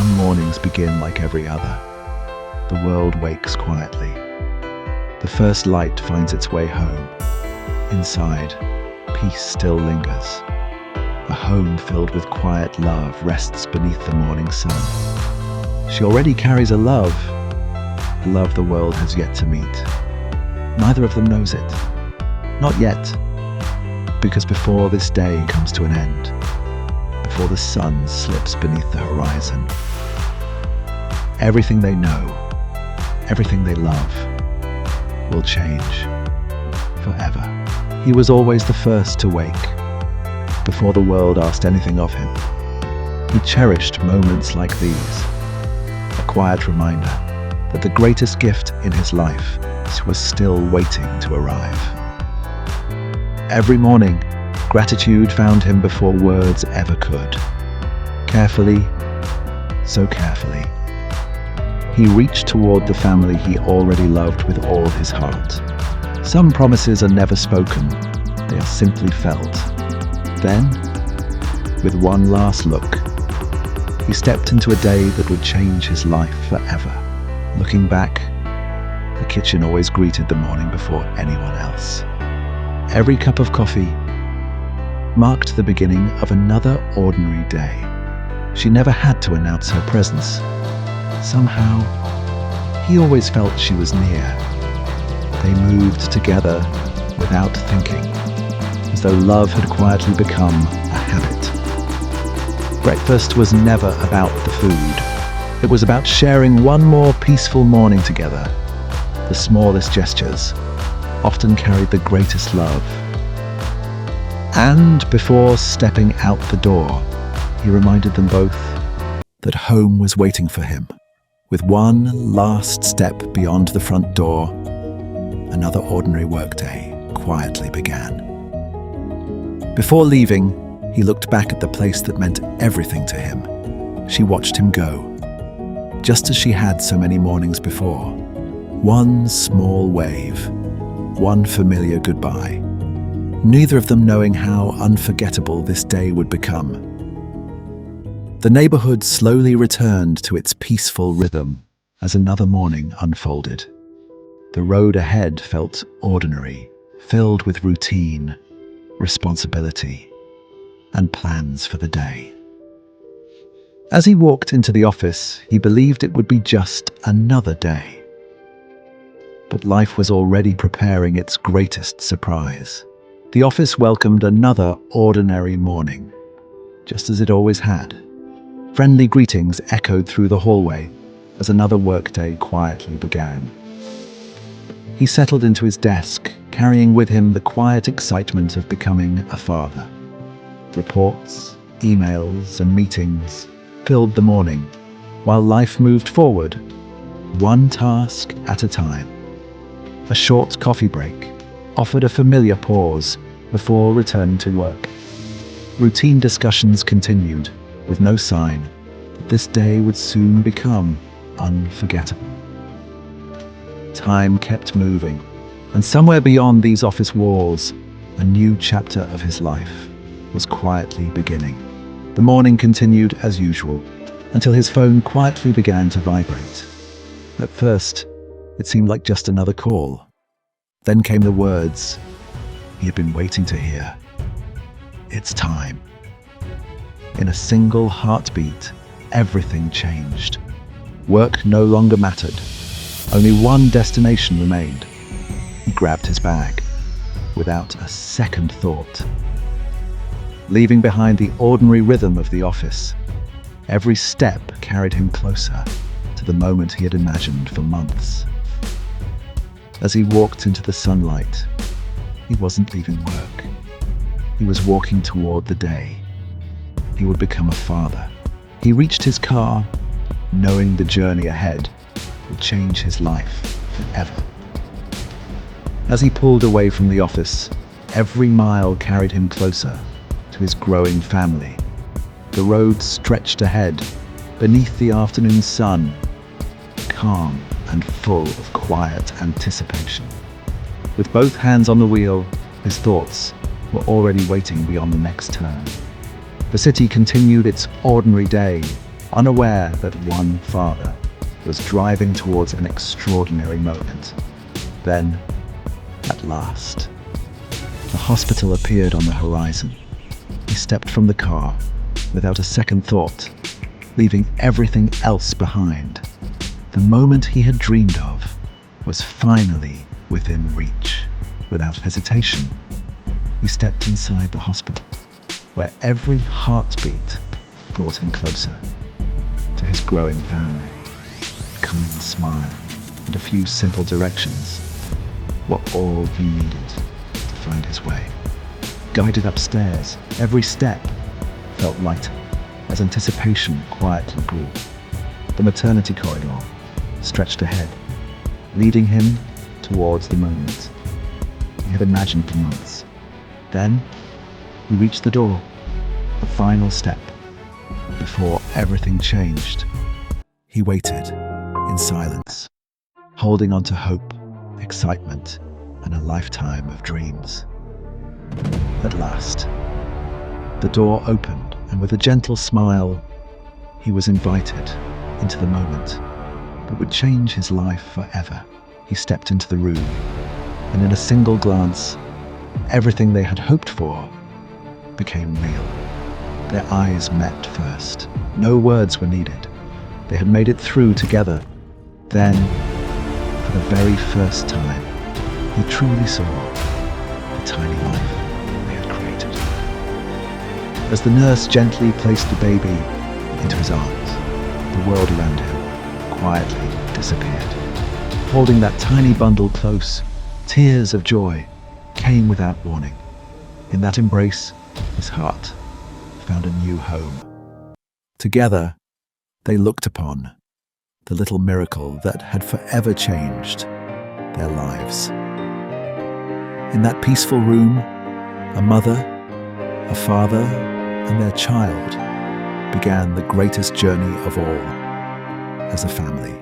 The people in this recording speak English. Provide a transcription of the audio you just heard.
Some mornings begin like every other. The world wakes quietly. The first light finds its way home. Inside, peace still lingers. A home filled with quiet love rests beneath the morning sun. She already carries a love the world has yet to meet. Neither of them knows it. Not yet. Because before this day comes to an end, before the sun slips beneath the horizon, everything they know, everything they love, will change forever. He was always the first to wake, before the world asked anything of him. He cherished moments like these, a quiet reminder that the greatest gift in his life was still waiting to arrive. Every morning, gratitude found him before words ever could. Carefully, so carefully, he reached toward the family he already loved with all his heart. Some promises are never spoken, they are simply felt. Then, with one last look, he stepped into a day that would change his life forever. Looking back, the kitchen always greeted the morning before anyone else. Every cup of coffee marked the beginning of another ordinary day. She never had to announce her presence. Somehow, he always felt she was near. They moved together without thinking, as though love had quietly become a habit. Breakfast was never about the food. It was about sharing one more peaceful morning together. The smallest gestures often carried the greatest love. And before stepping out the door, he reminded them both that home was waiting for him. With one last step beyond the front door, another ordinary workday quietly began. Before leaving, he looked back at the place that meant everything to him. She watched him go, just as she had so many mornings before. One small wave, one familiar goodbye, neither of them knowing how unforgettable this day would become. The neighborhood slowly returned to its peaceful rhythm as another morning unfolded. The road ahead felt ordinary, filled with routine, responsibility, and plans for the day. As he walked into the office, he believed it would be just another day. But life was already preparing its greatest surprise. The office welcomed another ordinary morning, just as it always had. Friendly greetings echoed through the hallway as another workday quietly began. He settled into his desk, carrying with him the quiet excitement of becoming a father. Reports, emails, and meetings filled the morning, while life moved forward, one task at a time. A short coffee break offered a familiar pause before returning to work. Routine discussions continued, with no sign that this day would soon become unforgettable. Time kept moving, and somewhere beyond these office walls, a new chapter of his life was quietly beginning. The morning continued as usual, until his phone quietly began to vibrate. At first, it seemed like just another call. Then came the words he had been waiting to hear. It's time. In a single heartbeat, everything changed. Work no longer mattered. Only one destination remained. He grabbed his bag, without a second thought. Leaving behind the ordinary rhythm of the office, every step carried him closer to the moment he had imagined for months. As he walked into the sunlight, he wasn't leaving work. He was walking toward the day he would become a father. He reached his car, knowing the journey ahead would change his life forever. As he pulled away from the office, every mile carried him closer to his growing family. The road stretched ahead, beneath the afternoon sun, calm and full of quiet anticipation. With both hands on the wheel, his thoughts were already waiting beyond the next turn. The city continued its ordinary day, unaware that one father was driving towards an extraordinary moment. Then, at last, the hospital appeared on the horizon. He stepped from the car without a second thought, leaving everything else behind. The moment he had dreamed of was finally within reach. Without hesitation, he stepped inside the hospital, where every heartbeat brought him closer to his growing family. A kind smile and a few simple directions were all he needed to find his way. Guided upstairs, every step felt lighter as anticipation quietly grew. The maternity corridor stretched ahead, leading him towards the moment he had imagined for months. Then he reached the door, the final step, before everything changed. He waited in silence, holding on to hope, excitement, and a lifetime of dreams. At last, the door opened, and with a gentle smile, he was invited into the moment that would change his life forever. He stepped into the room, and in a single glance, everything they had hoped for became real. Their eyes met first. No words were needed. They had made it through together. Then, for the very first time, he truly saw the tiny life they had created. As the nurse gently placed the baby into his arms, the world around him quietly disappeared. Holding that tiny bundle close, tears of joy came without warning. In that embrace, his heart found a new home. Together, they looked upon the little miracle that had forever changed their lives. In that peaceful room, a mother, a father, and their child began the greatest journey of all as a family.